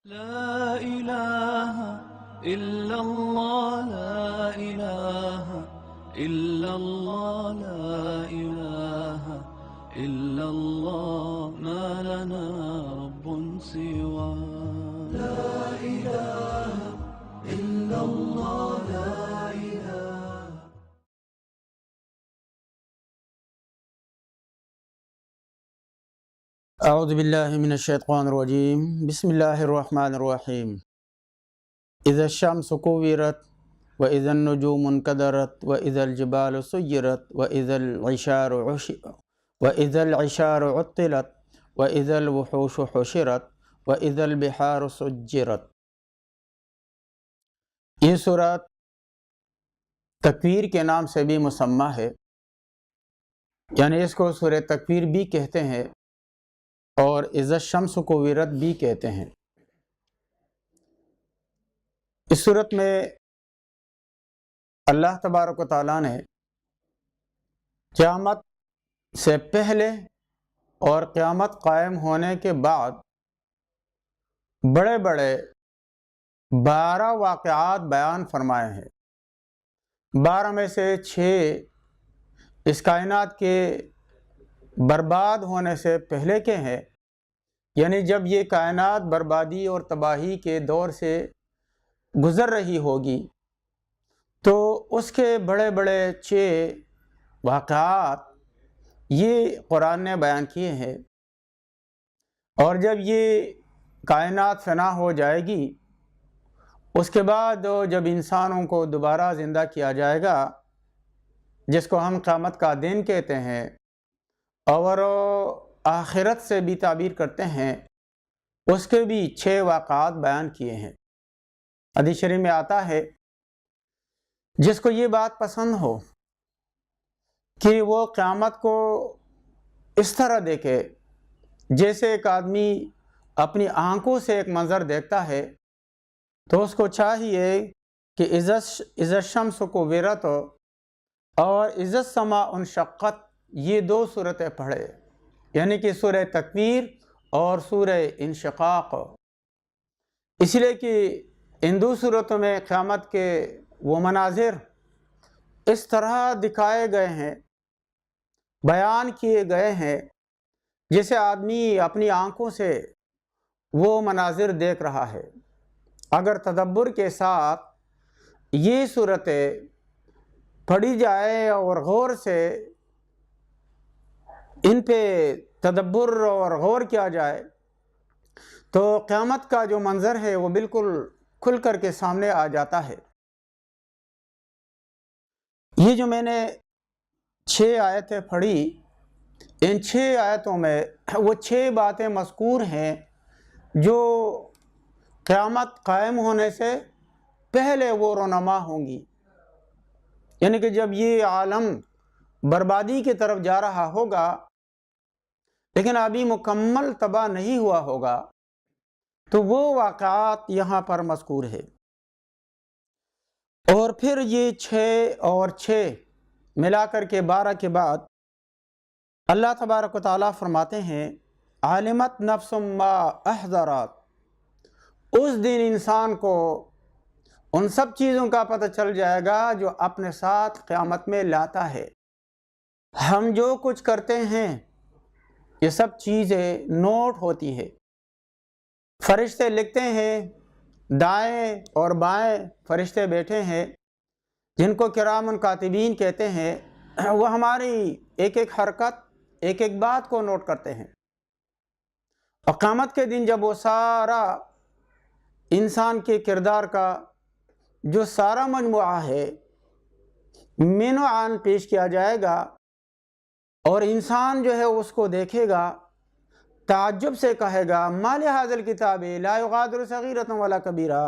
لا إله إلا الله لا إله إلا الله لا إله إلا الله ما لنا رب سوى لا إله إلا الله لا إله. اعوذ باللہ من الشیطان الرجیم بسم اللہ الرحمن الرحیم. اذا الشمس كورت واذا النجوم انكدرت واذا الجبال سيرت واذا العشار عطلت واذا الوحوش حشرت واذا البحار سجرت. یہ سورۃ تکویر کے نام سے بھی مسمى ہے، یعنی اس کو سورہ تکویر بھی کہتے ہیں اور اذا الشمس کورت بھی کہتے ہیں. اس صورت میں اللہ تبارک و تعالیٰ نے قیامت سے پہلے اور قیامت قائم ہونے کے بعد بڑے بڑے 12 واقعات بیان فرمائے ہیں. 12 میں سے 6 اس کائنات کے برباد ہونے سے پہلے کے ہیں، یعنی جب یہ کائنات بربادی اور تباہی کے دور سے گزر رہی ہوگی تو اس کے بڑے بڑے 6 واقعات یہ قرآن نے بیان کیے ہیں. اور جب یہ کائنات فنا ہو جائے گی، اس کے بعد جب انسانوں کو دوبارہ زندہ کیا جائے گا، جس کو ہم قیامت کا دن کہتے ہیں اور آخرت سے بھی تعبیر کرتے ہیں، اس کے بھی 6 واقعات بیان کیے ہیں. حدیث شریف میں آتا ہے جس کو یہ بات پسند ہو کہ وہ قیامت کو اس طرح دیکھے جیسے ایک آدمی اپنی آنکھوں سے ایک منظر دیکھتا ہے، تو اس کو چاہیے کہ اذا الشمس کورت اور اذا السماء انشقت یہ 2 صورتیں پڑھے، یعنی کہ سورہ تکویر اور سورہ انشقاق. اس لیے کہ ان 2 صورتوں میں قیامت کے وہ مناظر اس طرح دکھائے گئے ہیں، بیان کیے گئے ہیں، جیسے آدمی اپنی آنکھوں سے وہ مناظر دیکھ رہا ہے. اگر تدبر کے ساتھ یہ صورتیں پڑھی جائے اور غور سے ان پہ تدبر اور غور کیا جائے تو قیامت کا جو منظر ہے وہ بالکل کھل کر کے سامنے آ جاتا ہے. یہ جو میں نے 6 آیتیں پڑھی، ان 6 آیتوں میں وہ 6 باتیں مذکور ہیں جو قیامت قائم ہونے سے پہلے وہ رونما ہوں گی، یعنی کہ جب یہ عالم بربادی کی طرف جا رہا ہوگا لیکن ابھی مکمل تباہ نہیں ہوا ہوگا، تو وہ واقعات یہاں پر مذکور ہے. اور پھر یہ 6 اور 6 ملا کر کے 12 کے بعد اللہ تبارک و تعالیٰ فرماتے ہیں عالمت نفس ما احضرت. اس دن انسان کو ان سب چیزوں کا پتہ چل جائے گا جو اپنے ساتھ قیامت میں لاتا ہے. ہم جو کچھ کرتے ہیں یہ سب چیزیں نوٹ ہوتی ہے، فرشتے لکھتے ہیں، دائیں اور بائیں فرشتے بیٹھے ہیں جن کو کرام کاتبین کہتے ہیں. وہ ہماری ایک ایک حرکت، ایک ایک بات کو نوٹ کرتے ہیں. اور قیامت کے دن جب وہ سارا انسان کے کردار کا جو سارا مجموعہ ہے مین و عن پیش کیا جائے گا اور انسان جو ہے اس کو دیکھے گا، تعجب سے کہے گا ما لہذا الکتاب لا یغادر صغیرۃ ولا کبیرہ،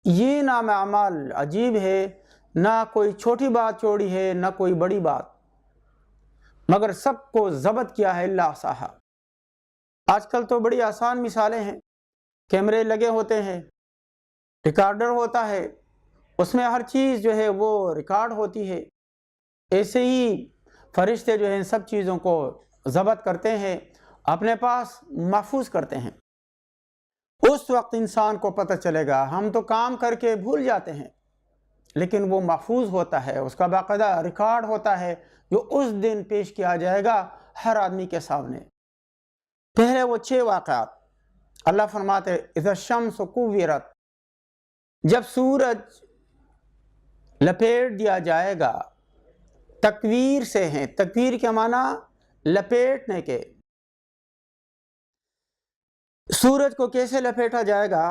یہ نام اعمال عجیب ہے، نہ کوئی چھوٹی بات چھوڑی ہے نہ کوئی بڑی بات، مگر سب کو ضبط کیا ہے الا احصاھا. آج کل تو بڑی آسان مثالیں ہیں، کیمرے لگے ہوتے ہیں، ریکارڈر ہوتا ہے، اس میں ہر چیز جو ہے وہ ریکارڈ ہوتی ہے. ایسے ہی فرشتے جو ہیں ان سب چیزوں کو ضبط کرتے ہیں، اپنے پاس محفوظ کرتے ہیں. اس وقت انسان کو پتہ چلے گا. ہم تو کام کر کے بھول جاتے ہیں، لیکن وہ محفوظ ہوتا ہے، اس کا باقاعدہ ریکارڈ ہوتا ہے جو اس دن پیش کیا جائے گا ہر آدمی کے سامنے. پہلے وہ 6 واقعات اللہ فرماتے اذا الشمس کوورت، جب سورج لپیٹ دیا جائے گا. تکویر سے ہیں، تکویر کے معنی لپیٹنے کے. سورج کو کیسے لپیٹا جائے گا؟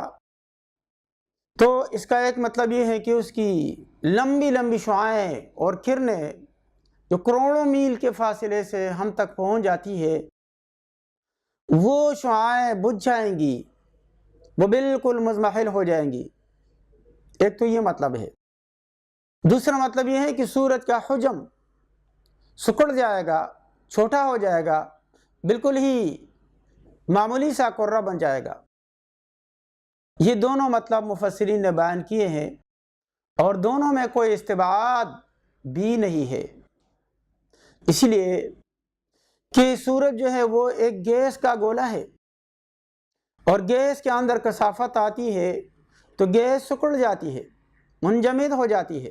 تو اس کا ایک مطلب یہ ہے کہ اس کی لمبی لمبی شعاعیں اور کرنیں جو کروڑوں میل کے فاصلے سے ہم تک پہنچ جاتی ہے، وہ شعاعیں بجھ جائیں گی، وہ بالکل مضمحل ہو جائیں گی. ایک تو یہ مطلب ہے. دوسرا مطلب یہ ہے کہ سورج کا حجم سکڑ جائے گا، چھوٹا ہو جائے گا، بالکل ہی معمولی سا کرہ بن جائے گا. یہ دونوں مطلب مفسرین نے بیان کیے ہیں، اور دونوں میں کوئی استبعاد بھی نہیں ہے. اس لیے کہ سورج جو ہے وہ ایک گیس کا گولا ہے، اور گیس کے اندر کثافت آتی ہے تو گیس سکڑ جاتی ہے، منجمد ہو جاتی ہے.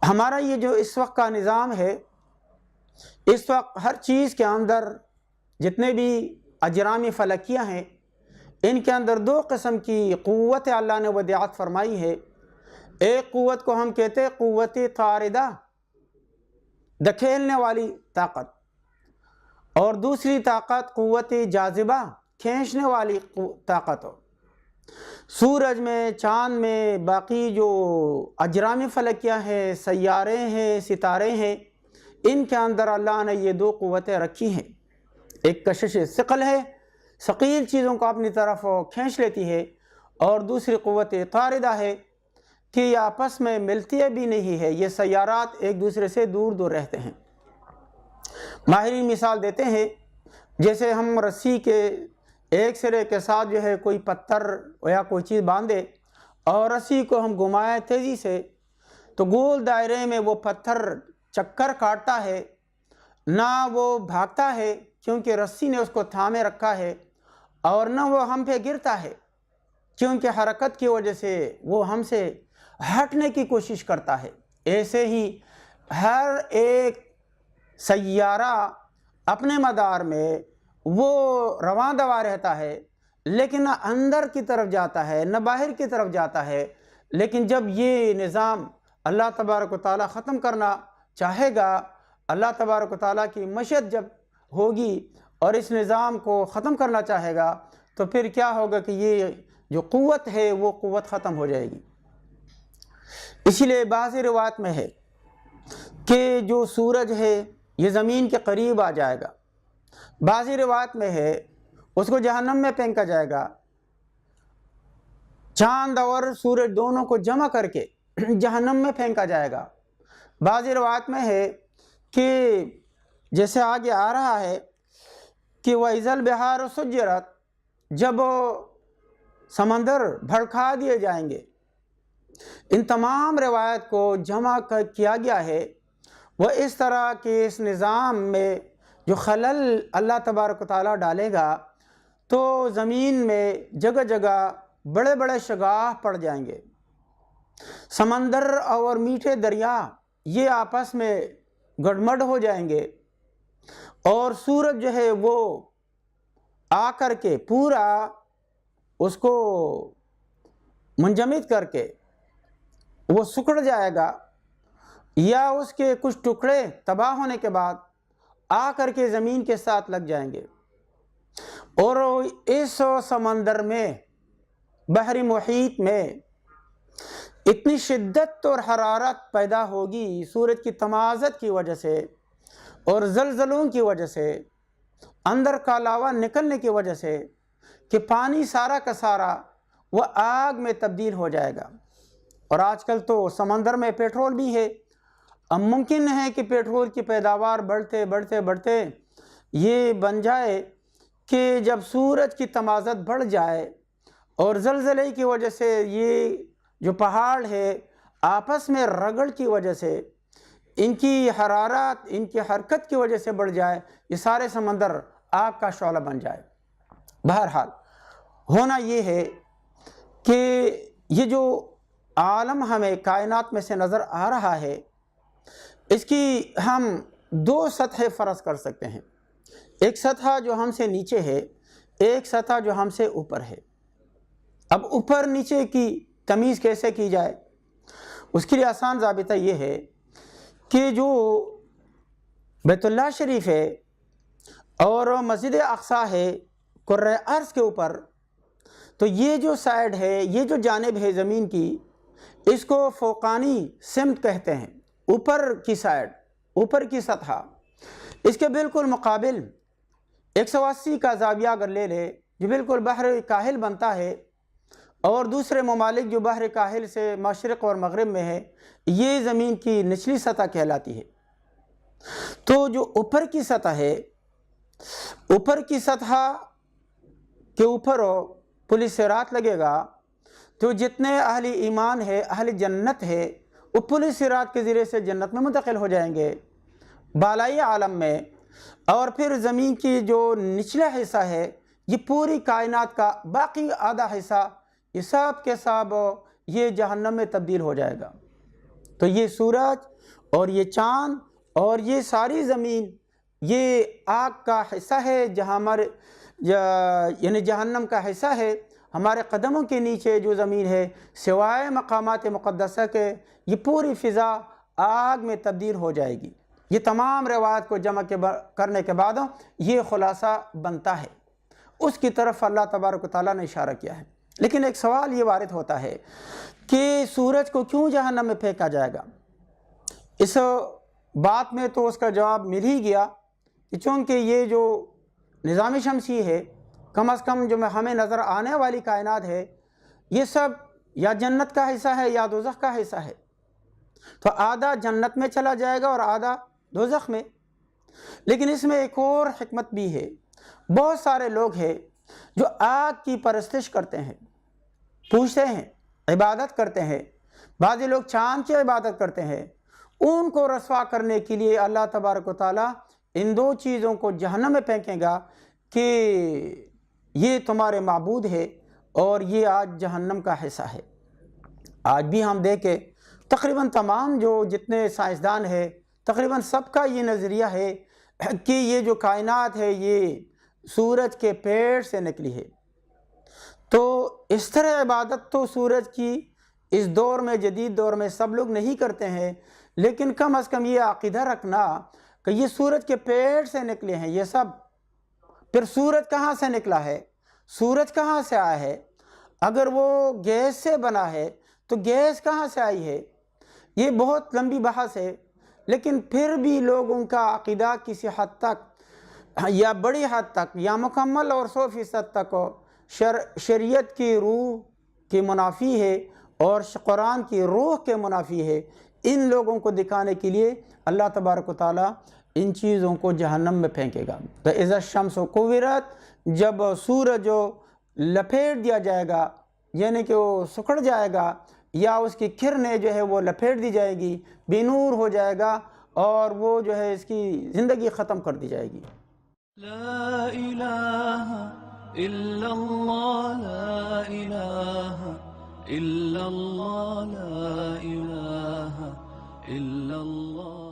ہمارا یہ جو اس وقت کا نظام ہے، اس وقت ہر چیز کے اندر جتنے بھی اجرام فلکیہ ہیں، ان کے اندر 2 قسم کی قوت اللہ نے ودیعت فرمائی ہے. ایک قوت کو ہم کہتے ہیں قوت طاردہ، دھکیلنے والی طاقت، اور دوسری طاقت قوت جاذبہ، کھینچنے والی طاقت. سورج میں، چاند میں، باقی جو اجرام فلکیہ ہیں، سیارے ہیں، ستارے ہیں، ان کے اندر اللہ نے یہ 2 قوتیں رکھی ہیں. ایک کشش ثقل ہے، ثقیل چیزوں کو اپنی طرف کھینچ لیتی ہے، اور دوسری قوت طاردہ ہے کہ یہ آپس میں ملتی بھی نہیں ہے، یہ سیارات ایک دوسرے سے دور دور رہتے ہیں. ماہرین مثال دیتے ہیں، جیسے ہم رسی کے ایک سرے کے ساتھ جو ہے کوئی پتھر یا کوئی چیز باندھے اور رسی کو ہم گھمائیں تیزی سے، تو گول دائرے میں وہ پتھر چکر کاٹتا ہے، نہ وہ بھاگتا ہے کیونکہ رسی نے اس کو تھامے رکھا ہے، اور نہ وہ ہم پہ گرتا ہے کیونکہ حرکت کی وجہ سے وہ ہم سے ہٹنے کی کوشش کرتا ہے. ایسے ہی ہر ایک سیارہ اپنے مدار میں وہ رواں دوا رہتا ہے، لیکن نہ اندر کی طرف جاتا ہے نہ باہر کی طرف جاتا ہے. لیکن جب یہ نظام اللہ تبارک و تعالیٰ ختم کرنا چاہے گا، اللہ تبارک و تعالیٰ کی مشیت جب ہوگی اور اس نظام کو ختم کرنا چاہے گا، تو پھر کیا ہوگا کہ یہ جو قوت ہے وہ قوت ختم ہو جائے گی. اسی لیے بعض روایت میں ہے کہ جو سورج ہے یہ زمین کے قریب آ جائے گا. بعض روایت میں ہے اس کو جہنم میں پھینکا جائے گا. چاند اور سورج دونوں کو جمع کر کے جہنم میں پھینکا جائے گا. بعض روایت میں ہے کہ جیسے آگے آ رہا ہے کہ وَإِذَا الْبِحَارُ سُجِّرَتْ، جب سمندر بھڑکا دیے جائیں گے. ان تمام روایت کو جمع کیا گیا ہے. وہ اس طرح کے اس نظام میں جو خلل اللہ تبارک و تعالیٰ ڈالے گا، تو زمین میں جگہ جگہ بڑے بڑے شگاف پڑ جائیں گے. سمندر اور میٹھے دریا یہ آپس میں گڑمڑ ہو جائیں گے، اور سورج جو ہے وہ آ کر کے پورا اس کو منجمد کر کے وہ سکڑ جائے گا، یا اس کے کچھ ٹکڑے تباہ ہونے کے بعد آ کر کے زمین کے ساتھ لگ جائیں گے. اور اس سمندر میں، بحر محیط میں اتنی شدت اور حرارت پیدا ہوگی سورج کی تمازت کی وجہ سے اور زلزلوں کی وجہ سے، اندر کا لاوا نکلنے کی وجہ سے، کہ پانی سارا کا سارا وہ آگ میں تبدیل ہو جائے گا. اور آج کل تو سمندر میں پیٹرول بھی ہے. اب ممکن ہے کہ پیٹرول کی پیداوار بڑھتے بڑھتے بڑھتے یہ بن جائے کہ جب سورج کی تمازت بڑھ جائے اور زلزلے کی وجہ سے یہ جو پہاڑ ہے آپس میں رگڑ کی وجہ سے، ان کی حرارت، ان کی حرکت کی وجہ سے بڑھ جائے، یہ سارے سمندر آگ کا شعلہ بن جائے. بہرحال ہونا یہ ہے کہ یہ جو عالم ہمیں کائنات میں سے نظر آ رہا ہے، اس کی ہم دو سطحیں فرض کر سکتے ہیں، ایک سطح جو ہم سے نیچے ہے، ایک سطح جو ہم سے اوپر ہے۔ اب اوپر نیچے کی تمیز کیسے کی جائے؟ اس کے لیے آسان ضابطہ یہ ہے کہ جو بیت اللہ شریف ہے اور مسجد اقصیٰ ہے کرۂ ارض کے اوپر، تو یہ جو سائڈ ہے، یہ جو جانب ہے زمین کی، اس کو فوقانی سمت کہتے ہیں، اوپر کی سائڈ، اوپر کی سطح۔ اس کے بالکل مقابل 180 کا زاویہ اگر لے لے، جو بالکل بحر کاہل بنتا ہے، اور دوسرے ممالک جو بحر کاہل سے مشرق اور مغرب میں ہے، یہ زمین کی نچلی سطح کہلاتی ہے۔ تو جو اوپر کی سطح ہے، اوپر کی سطح کے اوپر پل صراط لگے گا، تو جتنے اہل ایمان ہے، اہل جنت ہے، وہ پل صراط کے ذریعے سے جنت میں منتقل ہو جائیں گے بالائی عالم میں۔ اور پھر زمین کی جو نچلا حصہ ہے، یہ پوری کائنات کا باقی آدھا حصہ، یہ سب کے سب یہ جہنم میں تبدیل ہو جائے گا۔ تو یہ سورج اور یہ چاند اور یہ ساری زمین، یہ آگ کا حصہ ہے، جہاں ہمارے یعنی جہنم کا حصہ ہے۔ ہمارے قدموں کے نیچے جو زمین ہے، سوائے مقامات مقدسہ کے، یہ پوری فضا آگ میں تبدیل ہو جائے گی۔ یہ تمام روایات کو جمع کرنے کے بعد یہ خلاصہ بنتا ہے، اس کی طرف اللہ تبارک و تعالیٰ نے اشارہ کیا ہے۔ لیکن ایک سوال یہ وارد ہوتا ہے کہ سورج کو کیوں جہنم میں پھینکا جائے گا؟ اس بات میں تو اس کا جواب مل ہی گیا کہ چونکہ یہ جو نظام شمسی ہے، کم از کم جو ہمیں نظر آنے والی کائنات ہے، یہ سب یا جنت کا حصہ ہے یا دوزخ کا حصہ ہے، تو آدھا جنت میں چلا جائے گا اور آدھا دوزخ میں۔ لیکن اس میں ایک اور حکمت بھی ہے۔ بہت سارے لوگ ہیں جو آگ کی پرستش کرتے ہیں، پوجتے ہیں، عبادت کرتے ہیں، بعض لوگ چاند کی عبادت کرتے ہیں۔ ان کو رسوا کرنے کے لیے اللہ تبارک و تعالیٰ ان دو چیزوں کو جہنم میں پھینکے گا کہ یہ تمہارے معبود ہے اور یہ آج جہنم کا حصہ ہے۔ آج بھی ہم دیکھیں تقریباً تمام جو جتنے سائنسدان ہیں، تقریباً سب کا یہ نظریہ ہے کہ یہ جو کائنات ہے یہ سورج کے پیڑ سے نکلی ہے۔ تو اس طرح عبادت تو سورج کی اس دور میں، جدید دور میں سب لوگ نہیں کرتے ہیں، لیکن کم از کم یہ عقیدہ رکھنا کہ یہ سورج کے پیڑ سے نکلے ہیں یہ سب۔ پھر سورج کہاں سے نکلا ہے؟ سورج کہاں سے آیا ہے؟ اگر وہ گیس سے بنا ہے تو گیس کہاں سے آئی ہے؟ یہ بہت لمبی بحث ہے، لیکن پھر بھی لوگوں کا عقیدہ کسی حد تک یا بڑی حد تک یا مکمل اور 100% تک شریعت کی روح کے منافی ہے اور قرآن کی روح کے منافی ہے۔ ان لوگوں کو دکھانے کے لیے اللہ تبارک و تعالیٰ ان چیزوں کو جہنم میں پھینکے گا۔ تو اذا الشمس کورت، جب سورج لپیٹ دیا جائے گا، یعنی کہ وہ سکڑ جائے گا یا اس کی کرنیں جو ہے وہ لپیٹ دی جائے گی، بے نور ہو جائے گا اور وہ جو ہے اس کی زندگی ختم کر دی جائے گی۔ لا الہ الا اللہ، لا الہ الا اللہ، لا الہ الا اللہ۔